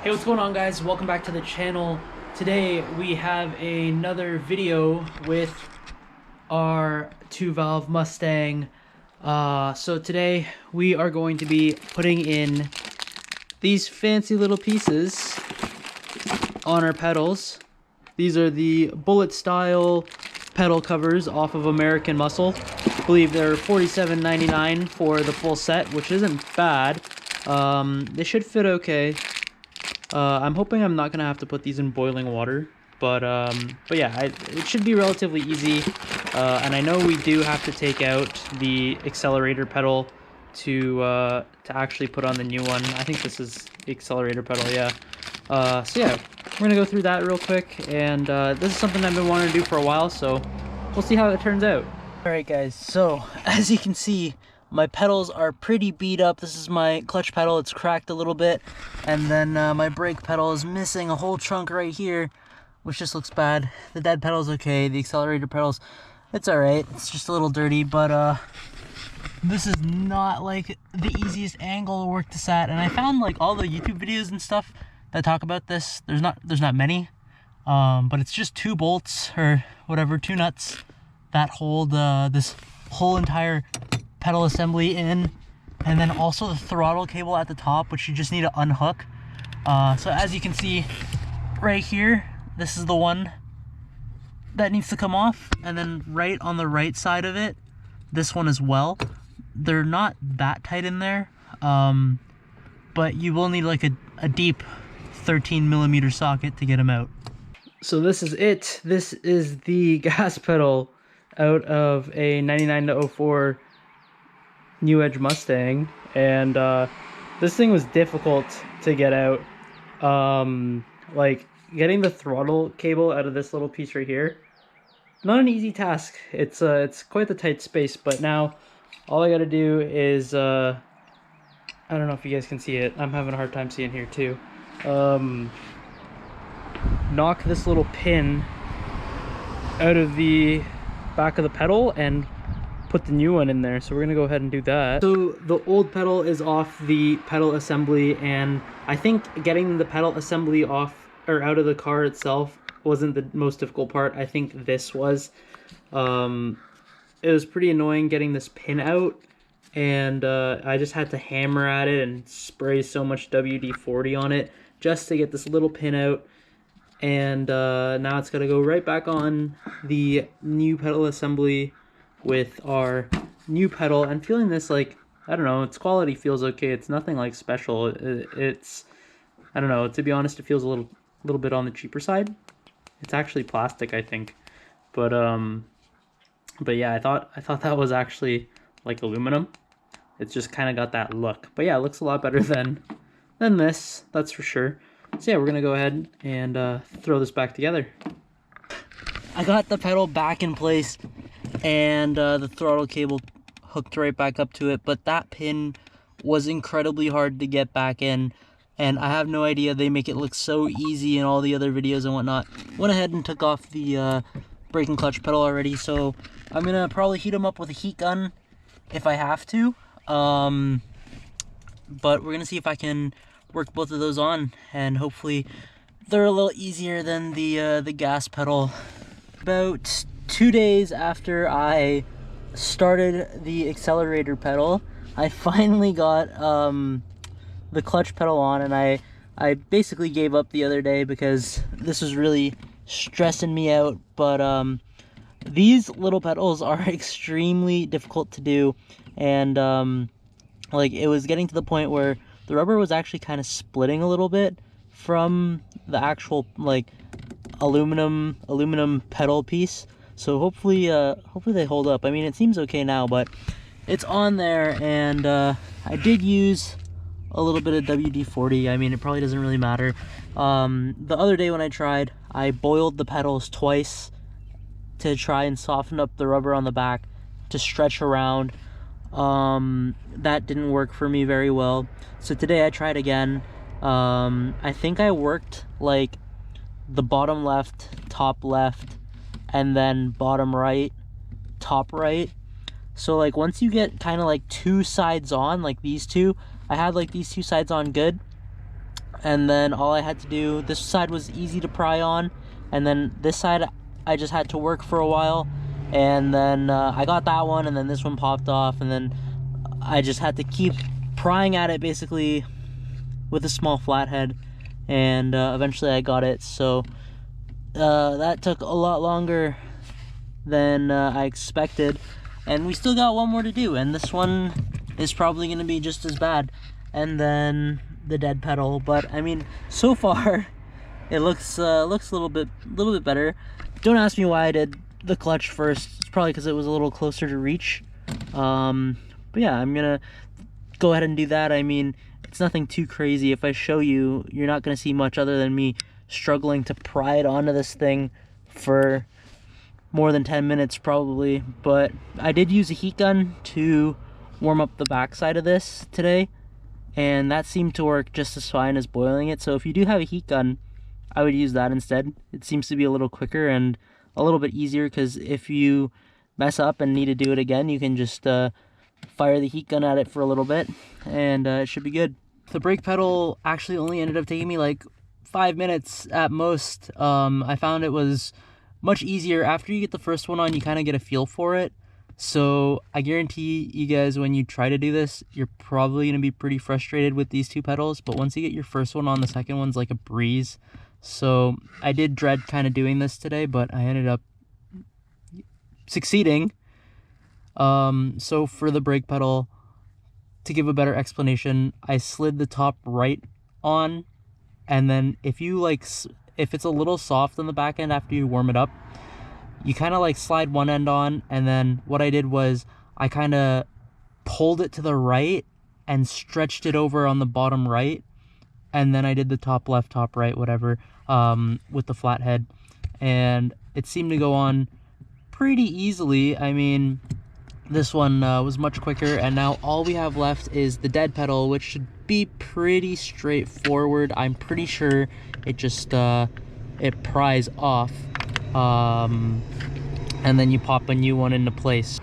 Hey, what's going on, guys? Welcome back to the channel. Today we have another video with our 2-valve Mustang. So today we are going to be putting in these fancy little pieces on our pedals. These are the Bullitt style pedal covers off of American Muscle. I believe they're $47.99 for the full set, which isn't bad. They should fit okay. I'm hoping I'm not gonna have to put these in boiling water, but yeah, it should be relatively easy. And I know we do have to take out the accelerator pedal to actually put on the new one. I think this is the accelerator pedal, yeah. So yeah, we're gonna go through that real quick, and this is something I've been wanting to do for a while, so we'll see how it turns out. All right, guys. So as you can see, my pedals are pretty beat up. This is my clutch pedal. It's cracked a little bit. And then my brake pedal is missing a whole chunk right here, which just looks bad. The dead pedal's okay. The accelerator pedals, it's all right. It's just a little dirty, but this is not like the easiest angle to work this at. And I found like all the YouTube videos and stuff that talk about this. There's not many, but it's just 2 bolts or whatever, 2 nuts that hold this whole entire pedal assembly in, and then also the throttle cable at the top, which you just need to unhook. So as you can see right here, this is the one that needs to come off, and then right on the right side of it, this one as well. They're not that tight in there, but you will need like a deep 13mm socket to get them out. So this is it. This is the gas pedal out of a 99 to 04 Newedge Mustang, and this thing was difficult to get out. Like getting the throttle cable out of this little piece right here, not an easy task. It's quite the tight space, but now all I gotta do is I don't know if you guys can see it. I'm having a hard time seeing here too. Knock this little pin out of the back of the pedal and put the new one in there. So we're gonna go ahead and do that. So the old pedal is off the pedal assembly, and I think getting the pedal assembly off or out of the car itself wasn't the most difficult part. I think this was. It was pretty annoying getting this pin out, and I just had to hammer at it and spray so much WD-40 on it just to get this little pin out. And now it's gonna go right back on the new pedal assembly with our new pedal. And feeling this, like, I don't know, its quality feels okay. It's nothing like special. It's I don't know, to be honest, it feels a little bit on the cheaper side. It's actually plastic, I think, but yeah, I thought that was actually like aluminum. It's just kind of got that look, but yeah, it looks a lot better than this, that's for sure. So yeah, we're gonna go ahead and throw this back together. I got the pedal back in place, and the throttle cable hooked right back up to it, but that pin was incredibly hard to get back in, and I have no idea. They make it look so easy in all the other videos and whatnot. Went ahead and took off the brake and clutch pedal already, so I'm gonna probably heat them up with a heat gun if I have to, but we're gonna see if I can work both of those on, and hopefully they're a little easier than the gas pedal. About 2 days after I started the accelerator pedal, I finally got the clutch pedal on, and I basically gave up the other day because this was really stressing me out. But these little pedals are extremely difficult to do, and like it was getting to the point where the rubber was actually kind of splitting a little bit from the actual like aluminum pedal piece. So hopefully they hold up. I mean, it seems okay now, but it's on there, and I did use a little bit of WD-40. I mean, it probably doesn't really matter. The other day when I tried, I boiled the pedals twice to try and soften up the rubber on the back to stretch around. That didn't work for me very well. So today I tried again. I think I worked like the bottom left, top left, and then bottom right, top right. So like once you get kind of like 2 sides on, like these two, I had like these 2 sides on good. and then all I had to do, this side was easy to pry on, and then this side I just had to work for a while, and then I got that one, and then this one popped off, and then I just had to keep prying at it basically with a small flathead, and eventually I got it. So that took a lot longer than I expected, and we still got one more to do, and this one is probably going to be just as bad. And then the dead pedal, but I mean, so far it looks a little bit better. Don't ask me why I did the clutch first. It's probably because it was a little closer to reach. But yeah, I'm gonna go ahead and do that. I mean, it's nothing too crazy. If I show you, you're not gonna see much other than me struggling to pry it onto this thing for more than 10 minutes probably. But I did use a heat gun to warm up the backside of this today, and that seemed to work just as fine as boiling it. So if you do have a heat gun, I would use that instead. It seems to be a little quicker and a little bit easier, because if you mess up and need to do it again, you can just fire the heat gun at it for a little bit, and it should be good. The brake pedal actually only ended up taking me like 5 minutes at most. I found it was much easier. After you get the first one on, you kind of get a feel for it. So I guarantee you guys, when you try to do this, you're probably going to be pretty frustrated with these two pedals, but once you get your first one on, the second one's like a breeze. So I did dread kind of doing this today, but I ended up succeeding. So for the brake pedal, to give a better explanation, I slid the top right on, and then if it's a little soft on the back end after you warm it up, you kind of like slide one end on, and then what I did was I kind of pulled it to the right and stretched it over on the bottom right, and then I did the top left, top right, whatever, with the flathead, and it seemed to go on pretty easily. I mean, this one was much quicker, and now all we have left is the dead pedal, which should be pretty straightforward. I'm pretty sure it just it pries off, and then you pop a new one into place.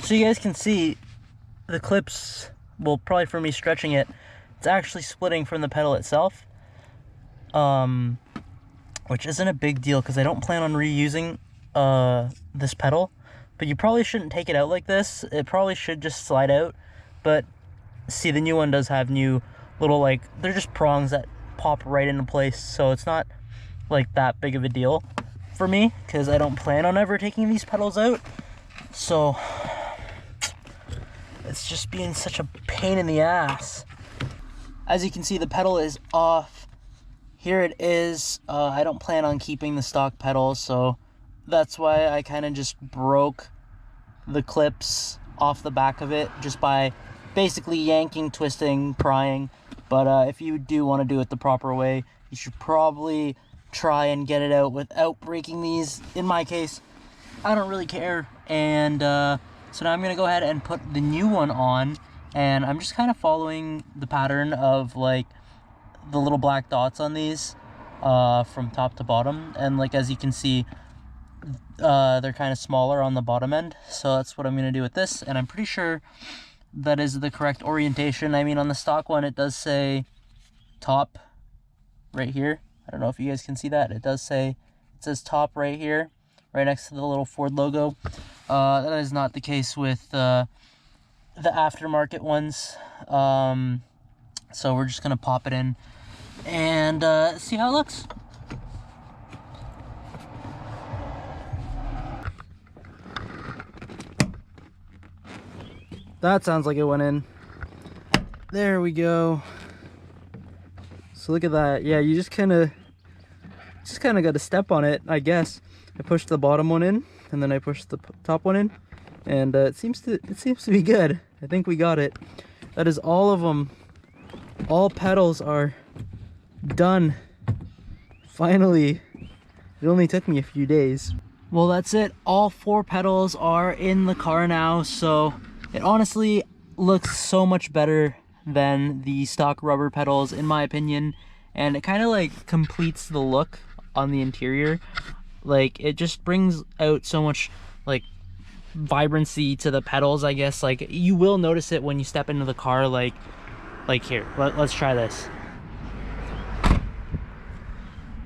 So you guys can see the clips, well, probably for me stretching it, it's actually splitting from the pedal itself, which isn't a big deal because I don't plan on reusing this pedal. But you probably shouldn't take it out like this. It probably should just slide out. But see, the new one does have new little, like, they're just prongs that pop right into place, so it's not like that big of a deal for me, because I don't plan on ever taking these pedals out. So it's just being such a pain in the ass. As you can see, the pedal is off. Here it is. I don't plan on keeping the stock pedal, so that's why I kind of just broke the clips off the back of it just by basically yanking, twisting, prying. But if you do want to do it the proper way, you should probably try and get it out without breaking these. In my case, I don't really care. And so now I'm going to go ahead and put the new one on, and I'm just kind of following the pattern of like the little black dots on these from top to bottom. And like, as you can see, they're kind of smaller on the bottom end, so that's what I'm going to do with this, and I'm pretty sure that is the correct orientation. I mean, on the stock one, it does say top right here. I don't know if you guys can see that. It says top right here, right next to the little Ford logo. That is not the case with the aftermarket ones. So we're just going to pop it in and see how it looks. That sounds like it went in. There we go. So look at that. Yeah, you just kind of got to step on it, I guess. I pushed the bottom one in, and then I pushed the top one in, and it seems to be good. I think we got it. That is all of them. All pedals are done. Finally. It only took me a few days. Well, that's it. All 4 pedals are in the car now, so it honestly looks so much better than the stock rubber pedals, in my opinion. and it kind of like completes the look on the interior. Like it just brings out so much like vibrancy to the pedals, I guess. Like you will notice it when you step into the car. Like here, let's try this.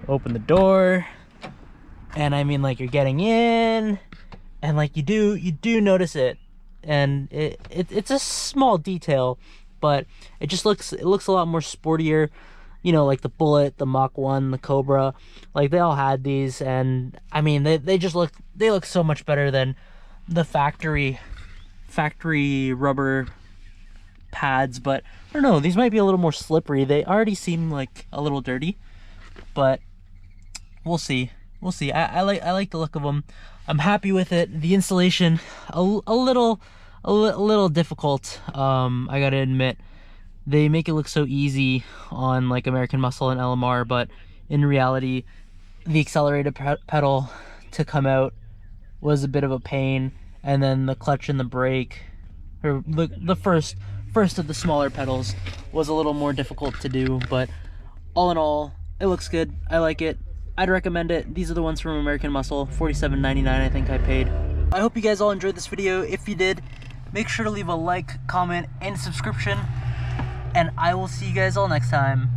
Open the door, and I mean, like, you're getting in, and like you do notice it, and it's a small detail, but it looks a lot more sportier. You know, like the Bullitt, the Mach 1, the Cobra, like they all had these, and I mean they look so much better than the factory rubber pads. But I don't know, these might be a little more slippery. They already seem like a little dirty, but we'll see. I like the look of them. I'm happy with it. The installation a little difficult. I gotta admit, they make it look so easy on like American Muscle and LMR, but in reality, the accelerated pedal to come out was a bit of a pain, and then the clutch and the brake, or the first of the smaller pedals, was a little more difficult to do. But all in all, it looks good. I like it. I'd recommend it. These are the ones from American Muscle, $47.99 I think I paid. I hope you guys all enjoyed this video. If you did, make sure to leave a like, comment, and subscription, and I will see you guys all next time.